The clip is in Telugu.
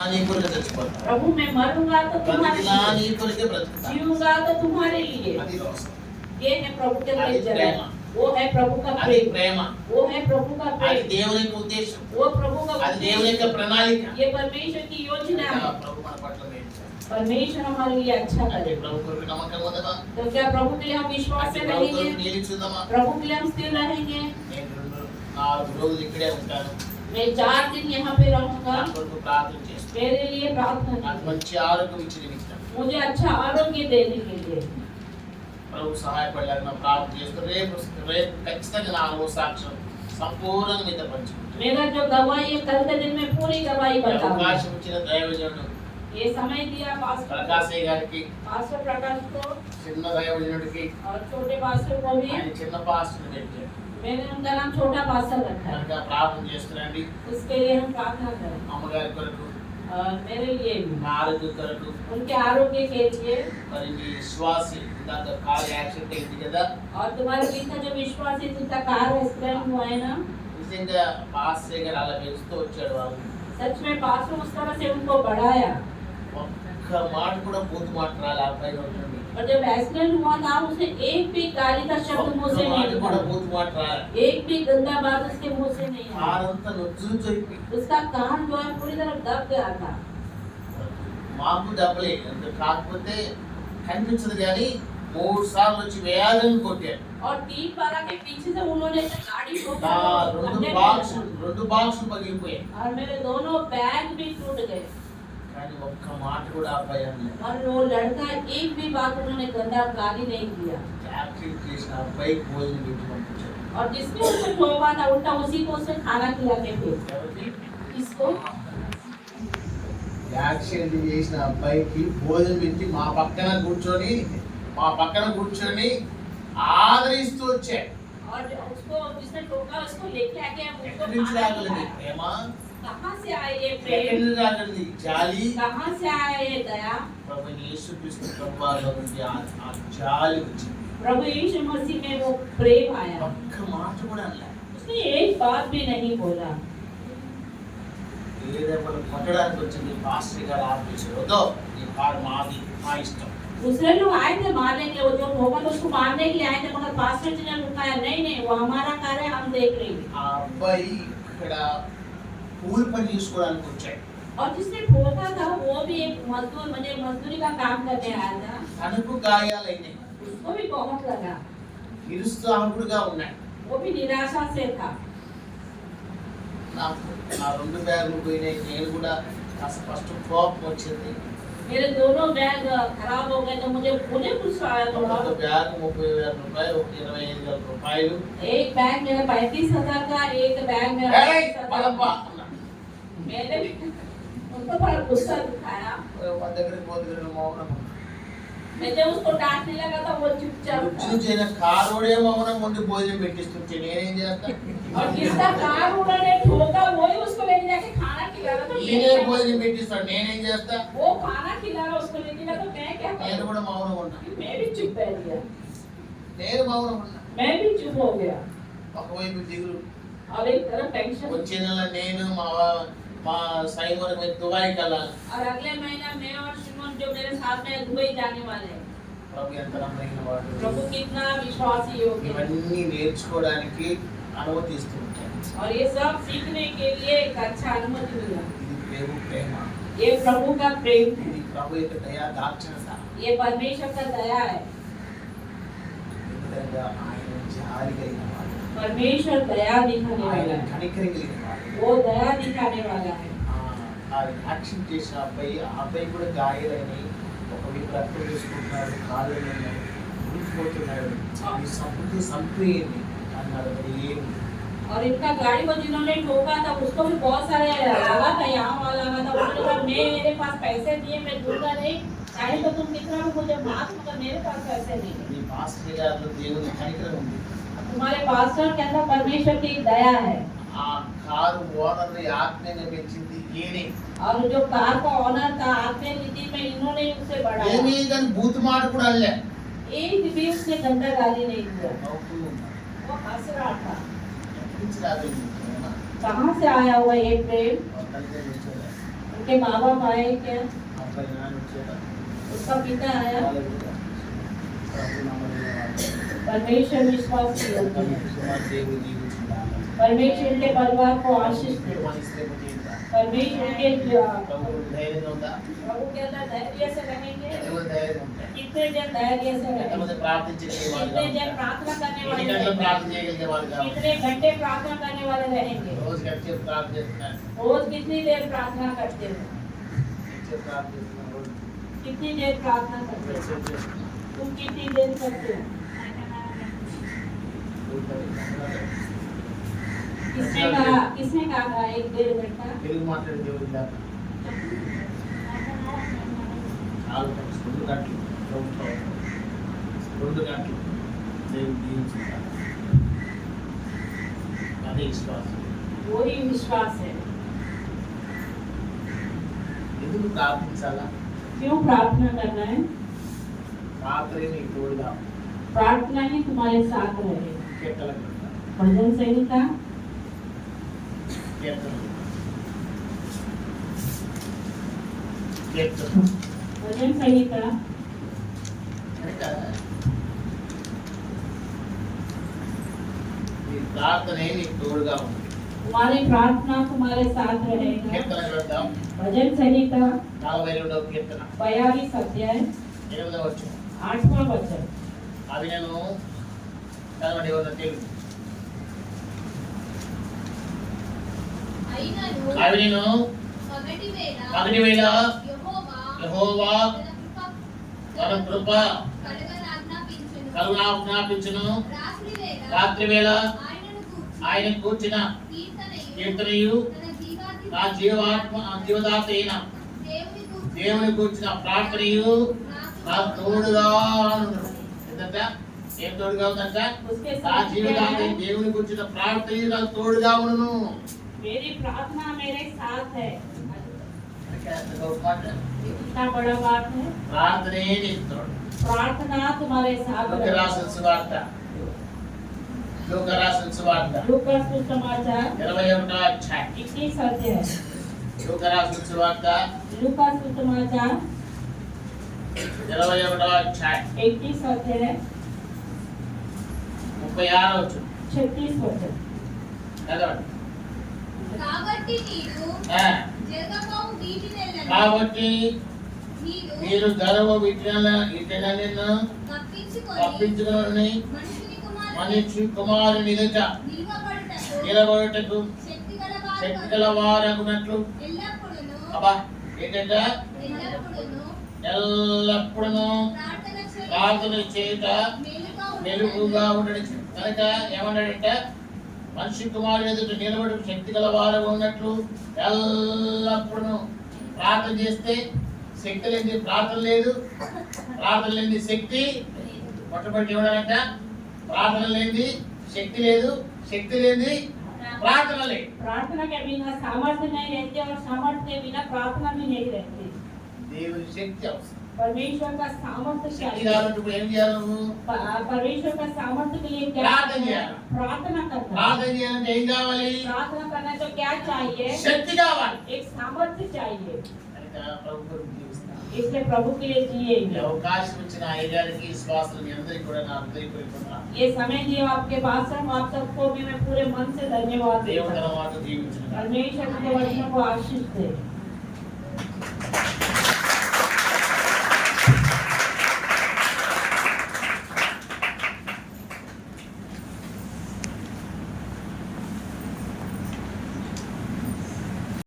प्रभु मैं मरूंगा तो तुम्हारे लिए, जीऊंगा तो तुम्हारे लिए। ये है प्रभु के प्रेम, वो है प्रभु का प्रेम, वो है प्रभु का प्रेम, దేవుని యొక్క ఉద్దేశం, वो प्रभु का అది దేవుని యొక్క ప్రణాళిక, ये परमेश्वर की योजना है। ప్రభు మన పట్ల परमेश्वर हमारे लिए अच्छा करे। ప్రభు కొరకు నమ్మకం ఉందా? तो क्या प्रभु के लिए हम विश्वास से रहेंगे? నిలిచుదామా? प्रभु के लिए हम स्थिर रहेंगे। నేను 4 రోజులు ఇక్కడే ఉంటాను, मैं 4 दिन यहाँ पे रहूंगा, నా కొరకు ప్రార్థన చేస్తాను, मेरे लिए प्रार्थना నాకు మంచి ఆరోగ్యం ఇచ్చి నిమిత్తం मुझे अच्छा आरोग्य देने के लिए ప్రభు సహాయపడలేక ప్రార్థన చేస్తూ రేపు ఖచ్చితంగా నా అనుభవ సాక్ష్యం సంపూర్ణంగా మీతో పంచుకుంటాను। मेरा जो गवाही है कल के दिन में पूरी गवाही बताऊंगा। అవకాశం ఇచ్చిన దైవజనుడు ये समय दिया पास्टर ప్రకాశయ్య గారికి, पास्टर प्रकाश को చిన్న దైవజనుడికి, और छोटे पास्टर को भी, ఆయన చిన్న పాస్టర్ పెట్టారు मैंने उनका नाम छोटा पास्टर रखा है। కనుక ప్రార్థన చేస్తున్నాండి। उसके लिए हम प्रार्थना करें, అమ్మగారి కొరకు, और मेरे लिए भी, నా ఆరోగ్యం కొరకు, उनके आरोग्य के लिए, మరి నీ విశ్వాసి ఇందాక కార్ యాక్సిడెంట్ అయింది కదా, और तुम्हारे बीच का जो विश्वासी जिनका कार एक्सीडेंट हुआ है ना, నిజంగా పాస్టర్ గారు అలా పెంచుతూ వచ్చాడు వాళ్ళు। सच में पास्टर उस तरह से उनको बढ़ाया, ఒక్క మాట కూడా బూతు మాట రాలే ఆ అబ్బాయి నోటి నుండి। और जब एक्सीडेंट हुआ था उसने एक भी गाली का शब्द मुंह से ఒక్క మాట नहीं కూడా निकाला, బూతు మాట రాలే। एक भी गंदा बात उसके मुंह से नहीं आया। కార్ అంతా నొచ్చుకొచ్చి उसका कान जो है पूरी तरह दब गया था। మాకు డబ్బులే అంత కాకపోతే కనిపించదు కానీ 3 సార్లు వచ్చి వేయాలని కొట్టాడు। और 3 बार के पीछे से उन्होंने गाड़ी ठोका, రెండు బాక్సులు పగిలిపోయాయి, और मेरे दोनों बैग भी टूट गए। కానీ ఒక్క మాట కూడా ఆ అబ్బాయి అనలేదు। और वो लड़का एक भी बात उन्होंने गंदा गाली नहीं किया। యాక్సిడెంట్ చేసిన అబ్బాయికి భోజనం పెట్టి పంపించాడు। और जिसने उसे ठोका था उल्टा उसी को उसने खाना खिला के भेजा। ఎవరికి? इसको యాక్సిడెంట్ చేసిన అబ్బాయికి భోజనం పెట్టి మా పక్కన కూర్చొని ఆదరిస్తూ వచ్చాడు। और उसको जिसने ठोका उसको लेके आके हम ఎక్కడి उसको నుంచి खाना రాగలింది खिलाया। ప్రేమ? कहाँ से आए ये ఎక్కడి प्रेम, నుంచి రాగలింది జాలి? कहाँ से आया ये दया? ప్రభు యేసుక్రీస్తు ప్రభువాలో నుండి ఆ జాలి వచ్చింది। प्रभु यीशु मसीह में वो प्रेम आया। ఒక్క మాట కూడా అనలే। उसने एक बात भी नहीं बोला। ఏదేమో కొట్టడానికి వచ్చింది పాస్టర్ గారు ఆఫీసు వద్దో ఈ కారు మాది, మా ఇష్టం। दूसरे लोग आए थे मारने के लिए, वो जो ठोका तो उसको मारने के लिए आए थे, मगर पास्टर जी ने रुकाया, नहीं नहीं वो हमारा कार्य है, हम देख लेंगे। ఆ అబ్బాయి ఇక్కడ కూలి పని చేసుకోవడానికి వచ్చాడు। और जिसने ठोका था वो भी एक मजदूर, मुझे मजदूरी का काम करने आया था, తనకు గాయాలైనాయి, उसको भी बहुत लगा, నిరుత్సాహకుడుగా ఉన్నాడు। वो भी निराशा से था। నా 2 బ్యాగులు పోయినాయి, నేను కూడా ఫస్ట్ కోపం వచ్చింది। मेरे दोनों बैग खराब हो गए तो मुझे गुस्सा आया थोड़ा। ఒక బ్యాగ్ 30,000 రూపాయలు, ఒక 25,000 రూపాయలు। एक बैग मेरा 35,000 का, एक बैग मेरा 25,000 का। मैंने उनको बड़ा गुस्सा दिखाया। మన దగ్గరికి పోతే మౌనం, मैं जब उसको डांटने लगा था वो चुपचाप था। చిన్న కారోడే మౌనం ఉండి భోజనం పెట్టిస్తుంటే నేనేం చేస్తా? और जिसका कार उन्होंने ठोका वही उसको लेके जाके खाना खिला रहा था। ఈయనే భోజనం పెట్టిస్తాడు, నేనేం చేస్తా? वो खाना खिला रहा उसको लेके गया तो मैं क्या నేను करूं? కూడా మౌనం ఉన్నా, मैं भी चुप बैठ गया, నేను మౌనం ఉన్నా। मैं भी चुप हो गया। ఒకవైపు దిగులు, और एक तरफ टेंशन, వచ్చే నెల నేను మా సైమర్ మీద దుబాయ్కి వెళ్ళాలి। और अगले महीना मैं और सुमन जो मेरे साथ में दुबई जाने वाले हैं। ప్రభు ఎంత నమ్మకమైన వాడు, प्रभु कितना विश्वासी योग्य है। ఇవన్నీ నేర్చుకోవడానికి అనుమతిస్తూ ఉంటాడు। और ये सब सीखने के लिए एक अच्छा अनुमति मिला। ఇది ప్రేమ, ये प्रभु का प्रेम है, ఇది ప్రభు యొక్క దయా దాక్షిణ్యత। ये परमेश्वर का दया है। ఎందుకంటే ఆయన జాలి కలిగిన వాడు, परमेश्वर दया दिखाने ఆయన वाला है, కనికరం కలిగిన వాడు। वो दया दिखाने वाला है। ఆ యాక్షన్ చేసిన అబ్బాయి కూడా గాయాలైనాయి, ఒకవైపు రక్తం వేసుకుంటున్నాడు, కాళ్ళు ఉడికిపోతున్నాడు, ఈ సంపృతి సంపేయండి అన్నాడు। మరి ఏమి? और इनका गाड़ी को जिन्होंने ठोका था उसको भी बहुत सारे लगा था, यहाँ वाला लगा था। उन्होंने कहा मेरे पास पैसे दिए, मैं दूंगा नहीं, चाहे तो तुम कितना भी मुझे माफ, मगर मेरे पास पैसे नहीं है। ఈ పాస్టర్ గారిలో దేవుని కనికరం ఉంది। तुम्हारे पास्टर के अंदर परमेश्वर की दया है। ఆ కారు ఓనర్ ఆత్మీయంగా పెంచింది ఈయనే। और जो कार का ऑनर था आत्मीय नीति में इन्होंने उसे बढ़ाया। ఏమీ కానీ బూతు మాట కూడా అనలే, एक भी उसने गंदा गाली नहीं दिया, నవ్వుతూ ఉన్నాడు। वो हंस रहा था। ఎక్కడి నుంచి రాగలిగింది ప్రేమ? कहाँ से आया हुआ ये प्रेम? వాళ్ళ తల్లిదండ్రులు చూడాలి, उसके माँ बाप आए क्या? అబ్బాయి నాన్న వచ్చారా उसका पिता आया? వాళ్ళు కూడా ప్రభు నామములో परमेश्वर विश्वास किया। కుమార్ దేవుడు దీవించుగాక परमेश्वर के परिवार को आशीष दे। परमेश्वर के ప్రభు ధైర్యంగా ఉందా प्रभु के अंदर धैर्य से रहेंगे। ఎవరు ధైర్యం ఉంటారు कितने जन धैर्य से रहेंगे? ఎంతమంది ప్రార్థించే వాళ్ళు कितने जन प्रार्थना करने वाले ఎన్ని గంటలు रहेंगे? ప్రార్థన చేయగలిగే వాళ్ళు కావాలి कितने घंटे प्रार्थना करने वाले रहेंगे? రోజు గంటసేపు ప్రార్థన చేస్తున్నారు रोज कितनी देर प्रार्थना करते हो? గంటసేపు ప్రార్థన చేస్తున్నారు రోజు कितनी देर प्रार्थना करते हो? గంటసేపు చేస్తున్నారు तुम कितनी देर करते हो? किसने कहा 1-1.5 घंटा? తెలుగు మాట్లాడే దేవుడు దాకా 2 గంటలు ప్రభుత్వం 2 గంటలు దేవుడు దీవించుగాక అదే విశ్వాసం वही विश्वास है। ఎందుకు ప్రార్థించాలా क्यों प्रार्थना करना है? రాత్రి నీకు తోడుగా प्रार्थना ही तुम्हारे साथ रहे। కీర్తన भजन संहिता కీర్తన కీర్తన भजन संहिता కనుక నీ ప్రార్థనే నీకు తోడుగా ఉంది तुम्हारी प्रार्थना तुम्हारे साथ रहेगा। కీర్తన గ్రంథం भजन संहिता 42వ కీర్తన 42 अध्याय 8వ వచనం 8वां वचन। అవి నేను చదవండి ఎవరు తెలుగు అవి నేను పగటి వేళ యెహోవా తన కృప కరుణాజ్ఞాపించును రాత్రి వేళ ఆయన కూర్చిన కీర్తనయు నా జీవదాత అయిన దేవుని కూర్చిన ప్రార్థనయు నా తోడుగా ఉండును. ఏంటంట ఏం తోడుగా ఉందంట उसके నా साथ क्या జీవితాన్ని है? దేవుని కూర్చిన ప్రార్థనయు నాకు తోడుగా ఉండును. मेरी प्रार्थना मेरे साथ है। అంటే అంత గొప్ప మాట. कितना बड़ा बात है। ప్రార్థనే నీకు తోడు. प्रार्थना तुम्हारे साथ లోక రాసిన సువార్త లోక రాసిన సువార్త लूका सुसमाचार 21వ అధ్యాయం 21 अध्याय। లోక రాసిన సువార్త लूका सुसमाचार 21వ అధ్యాయం 21 अध्याय 36వ వచనం 36 वचन। చదవండి. కాబట్టి నీవు ఆ, జరగబోవు వీటినెల్లను కాబట్టి నీవు మీరు గర్వ విటనలను తప్పించుకొని తప్పించుకొని మనిషి కుమారుని ఎదుట నిలబడుటకు శక్తి గల వారగునట్లు ఎల్లప్పుడూను అబ్బా ఏంటంటే ఎల్లప్పుడూ ప్రార్థన చేయుట మెలుగుగా ఉండడం. కనుక ఏమన్నాడంటే మనిషి కుమారుని ఎదుట నిలబడి శక్తి గల వారు ఉన్నట్లు ఎల్లప్పుడూ ప్రార్థన చేస్తే శక్తి లేని ప్రార్థన లేదు, ప్రార్థన లేని శక్తి మొట్టమొదటి ఇవ్వడాలంట. ప్రార్థన లేని శక్తి లేదు, శక్తి లేని ప్రార్థన లేదు. प्रार्थना के बिना सामर्थ्य नहीं रहती और सामर्थ्य के बिना प्रार्थना भी नहीं रहती। దేవుని శక్తి అవసరం. परमेश्वर का सामर्थ्य శక్తి चाहिए। కావాలంటే ఇప్పుడు ఏం చేయాలి నువ్వు? परमेश्वर का सामर्थ्य के लिए क्या प्रार्थना करना है? किया। प्रार्थना करना है। ప్రార్థన చేయాలంటే ఏం కావాలి? प्रार्थना करना तो क्या चाहिए? శక్తి కావాలి. एक सामर्थ्य चाहिए। కనుక ప్రభు కొరకు జీవిస్తాను. इसलिए प्रभु के लिए ఈ जिएंगे। అవకాశం ఇచ్చిన అయ్యగారికి విశ్వాసులు మీ అందరికీ కూడా నా హృదయపూర్వకంగా ये समय दिया आपके पास है, आप सबको भी मैं पूरे मन से धन्यवाद देता దేవుడు తన हूं। మాట దీవించును. परमेश्वर के वचनों को आशीष दे।